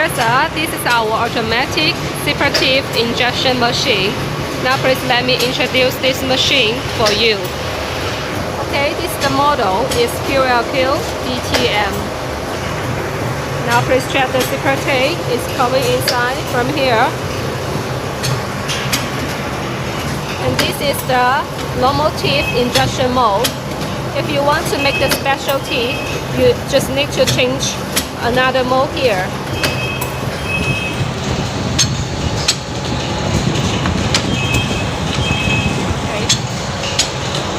dear sir, this is our automatic separative injection machine. Now please let me introduce this machine for you. Okay, this the model is QLQ-DTM. Now please check the separative is coming inside from here. And this is the normal teeth injection mold. If you want to make the special teeth, you just need to change another mold here. Okay,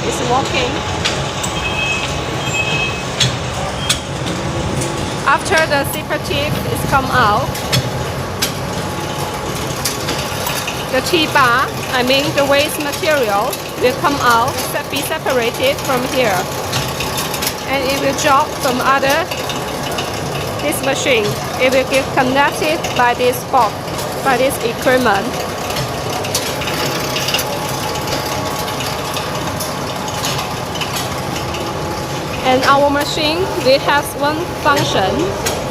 it's working. After the separative is come out, the T-bar, I mean the waste material, will come out, be separated from here. And it will drop from this machine. It will get connected by this box, by this equipment. And our machine will have one function,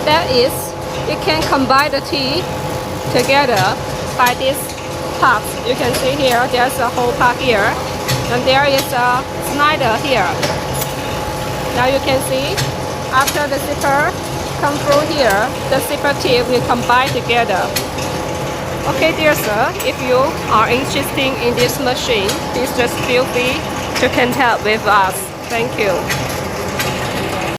that is, it can combine the teeth together by this part. You can see here, there's a whole part here, and there is a slider here. Now you can see, after the zipper come through here, the separative will combine together. Okay, dear sir, if you are interested in this machine, please just feel free to contact with us. Thank you.